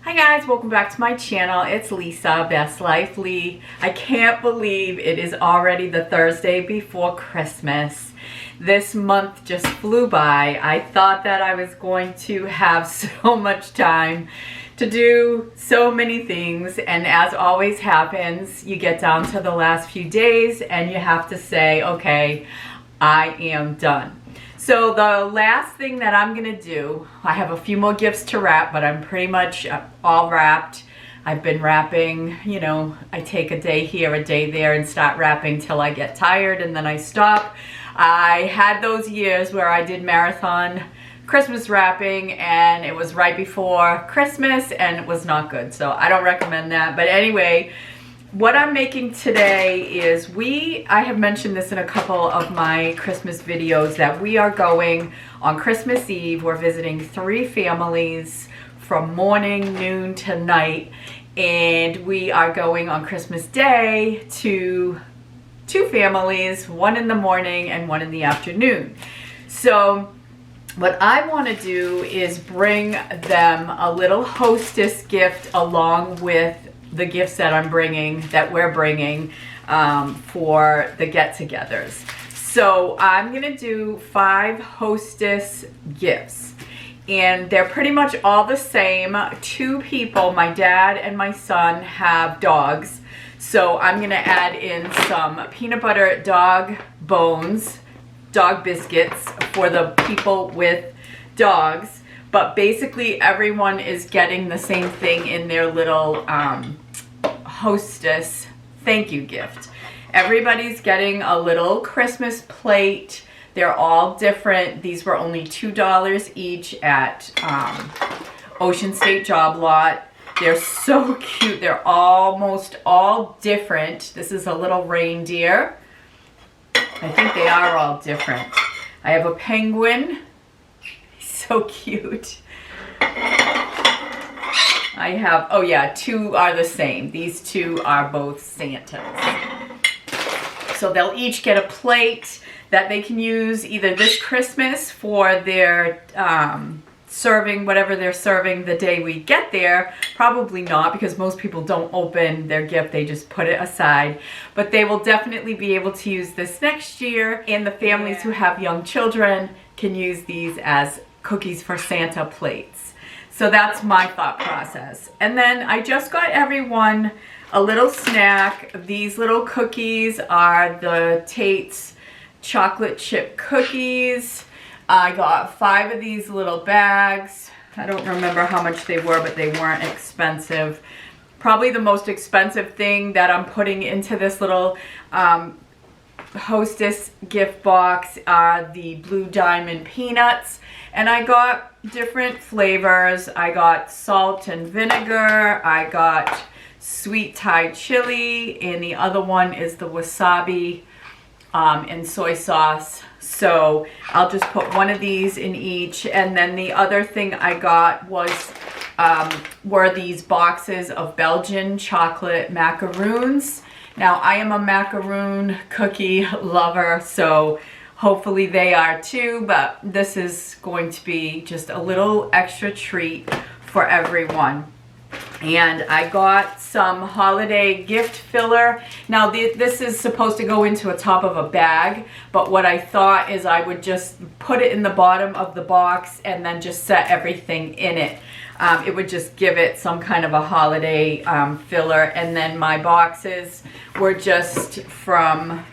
Hi guys, welcome back to my channel. It's Lisa, Best Life Lee. I can't believe it is already the Thursday before Christmas. This month just flew by. I thought that I was going to have so much time to do so many things, and as always happens, you get down to the last few days and you have to say, okay, I am done. So the last thing that I'm gonna do, I have a few more gifts to wrap, but I'm pretty much all wrapped. I've been wrapping, you know, I take a day here, a day there, and start wrapping till I get tired and then I stop. I had those years where I did marathon Christmas wrapping and it was right before Christmas and it was not good. So I don't recommend that. But anyway, what I'm making today is I have mentioned this in a couple of my Christmas videos that we are going on Christmas Eve. We're visiting 3 families from morning, noon to night, and we are going on Christmas Day to 2 families, 1 in the morning and 1 in the afternoon. So what I want to do is bring them a little Hostess gift along with the gifts that we're bringing for the get-togethers. So I'm gonna do 5 Hostess gifts, and they're pretty much all the same. 2 people, my dad and my son, have dogs, so I'm gonna add in some peanut butter dog bones, dog biscuits for the people with dogs. But basically everyone is getting the same thing in their little Hostess thank you gift. Everybody's getting a little Christmas plate. They're all different. These were only $2 each at Ocean State Job Lot. They're so cute. They're almost all different. This is a little reindeer. I think they are all different. I have a penguin. So cute. I have, oh yeah, 2 are the same. These 2 are both Santas. So they'll each get a plate that they can use either this Christmas for their serving, whatever they're serving the day we get there. Probably not, because most people don't open their gift, they just put it aside. But they will definitely be able to use this next year, and the families who have young children can use these as cookies for Santa plates. So that's my thought process. And then I just got everyone a little snack. These little cookies are the Tate's chocolate chip cookies. I got 5 of these little bags. I don't remember how much they were, but they weren't expensive. Probably the most expensive thing that I'm putting into this little Hostess gift box are the Blue Diamond peanuts, and I got different flavors. I got salt and vinegar, I got sweet Thai chili, and the other one is the wasabi and soy sauce. So I'll just put one of these in each. And then the other thing I got were these boxes of Belgian chocolate macaroons. Now, I am a macaroon cookie lover, so hopefully they are too, but this is going to be just a little extra treat for everyone. And I got some holiday gift filler. Now, this is supposed to go into a top of a bag, but what I thought is I would just put it in the bottom of the box and then just set everything in it. It would just give it some kind of a holiday filler. And then my boxes were just from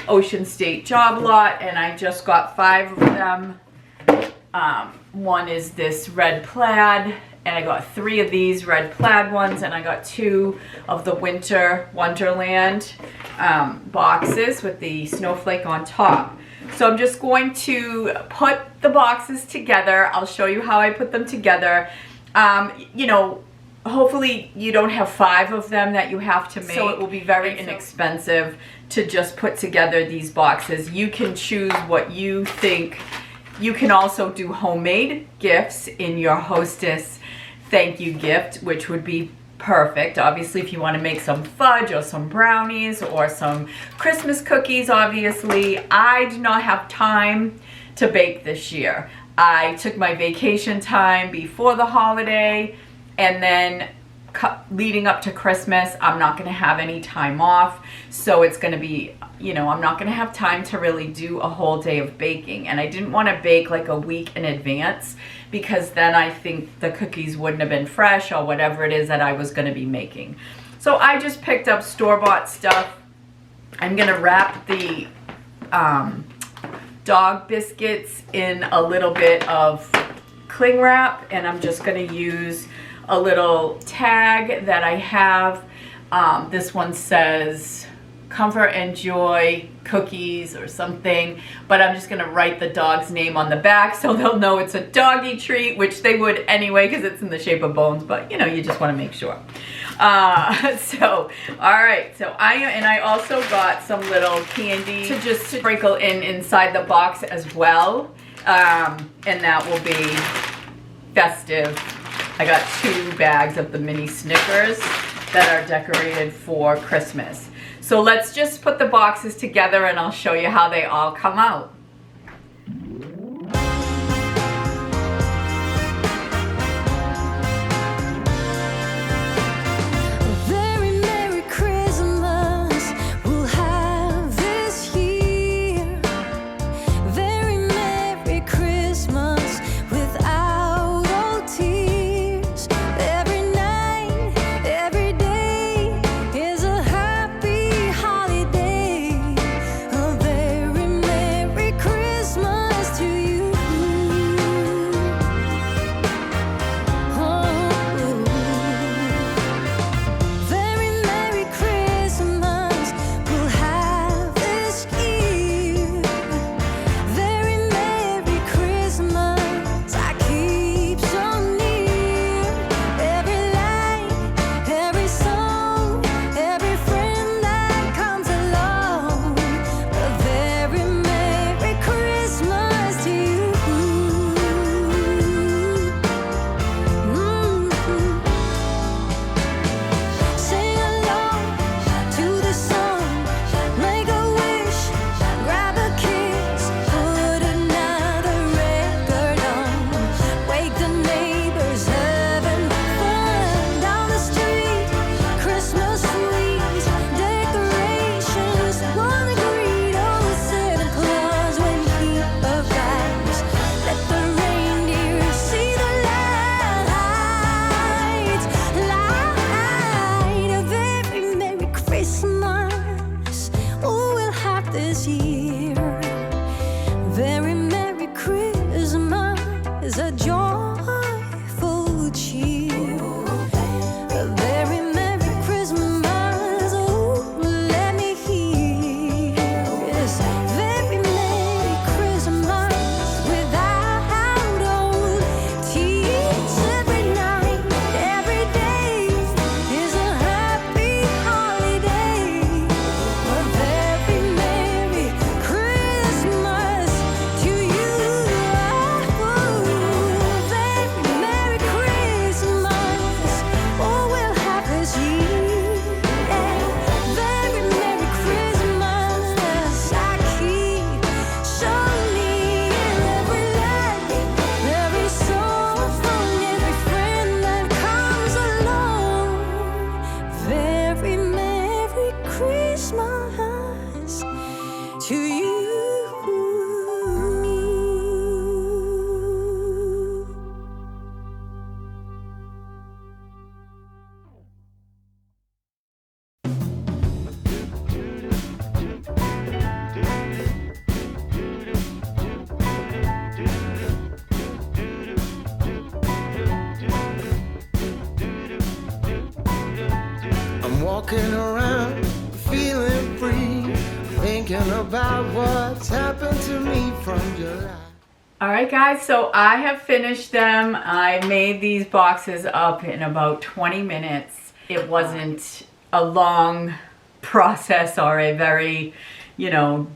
Ocean State Job Lot, and I just got 5 of them. One is this red plaid, and I got 3 of these red plaid ones, and I got 2 of the Winter Wonderland boxes with the snowflake on top. So I'm just going to put the boxes together. I'll show you how I put them together. You know, hopefully you don't have 5 of them that you have to make. So it will be very inexpensive to just put together these boxes. You can choose what you think. You can also do homemade gifts in your Hostess thank you gift, which would be perfect. Obviously, if you want to make some fudge or some brownies or some Christmas cookies, obviously. I do not have time to bake this year. I took my vacation time before the holiday, and then leading up to Christmas, I'm not going to have any time off, so it's going to be, you know, I'm not going to have time to really do a whole day of baking. And I didn't want to bake like a week in advance, because then I think the cookies wouldn't have been fresh or whatever it is that I was going to be making. So I just picked up store-bought stuff. I'm going to wrap the dog biscuits in a little bit of cling wrap, and I'm just going to use a little tag that I have. This one says Comfort and Joy Cookies or something, but I'm just gonna write the dog's name on the back so they'll know it's a doggy treat, which they would anyway because it's in the shape of bones, but you know, you just want to make sure. So all right, so I also got some little candy to just sprinkle inside the box as well, and that will be festive. I got 2 bags of the mini Snickers that are decorated for Christmas. So let's just put the boxes together and I'll show you how they all come out. Walking around, feeling free, thinking about what's happened to me from July. All right, guys, so I have finished them. I made these boxes up in about 20 minutes. It wasn't a long process or a very, you know,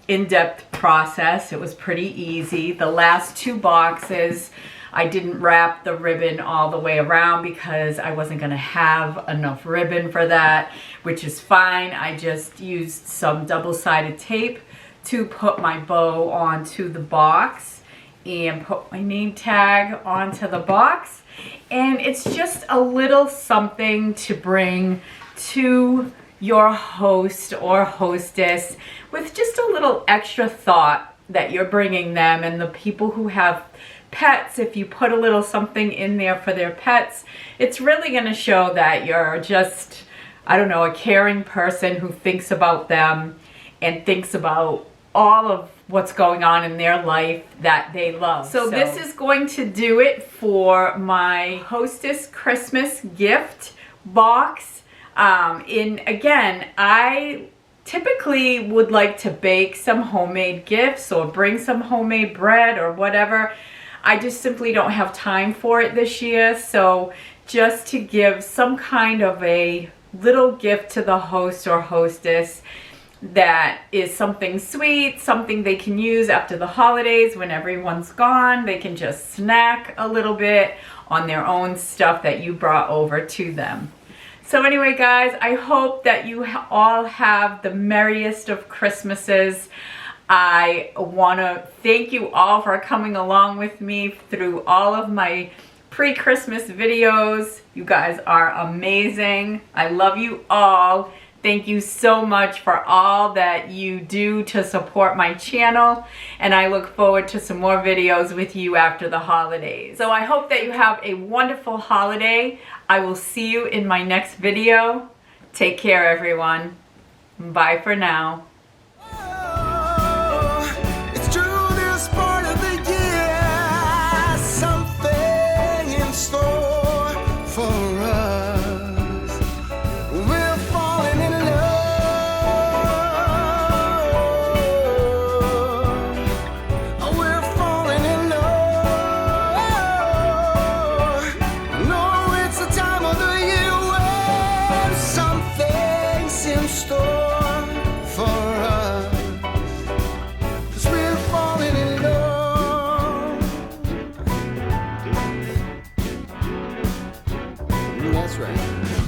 in-depth process. It was pretty easy. The last 2 boxes, I didn't wrap the ribbon all the way around because I wasn't going to have enough ribbon for that, which is fine. I just used some double-sided tape to put my bow onto the box. and put my name tag onto the box. And it's just a little something to bring to your host or hostess with just a little extra thought that you're bringing them. And the people who have pets, if you put a little something in there for their pets, it's really going to show that you're just, I don't know, a caring person who thinks about them and thinks about all of what's going on in their life that they love. So this is going to do it for my Hostess Christmas gift box. Again, I typically would like to bake some homemade gifts or bring some homemade bread or whatever. I just simply don't have time for it this year. So just to give some kind of a little gift to the host or hostess that is something sweet, something they can use after the holidays when everyone's gone. They can just snack a little bit on their own stuff that you brought over to them. So anyway, guys, I hope that you all have the merriest of Christmases. I want to thank you all for coming along with me through all of my pre-Christmas videos. You guys are amazing. I love you all. Thank you so much for all that you do to support my channel, and I look forward to some more videos with you after the holidays. So I hope that you have a wonderful holiday. I will see you in my next video. Take care, everyone. Bye for now. It's true, this part of the year, something in store for us. We're falling in love. We're falling in love. No, it's the time of the year when something's in store for us. 'Cause we're falling in love. That's right.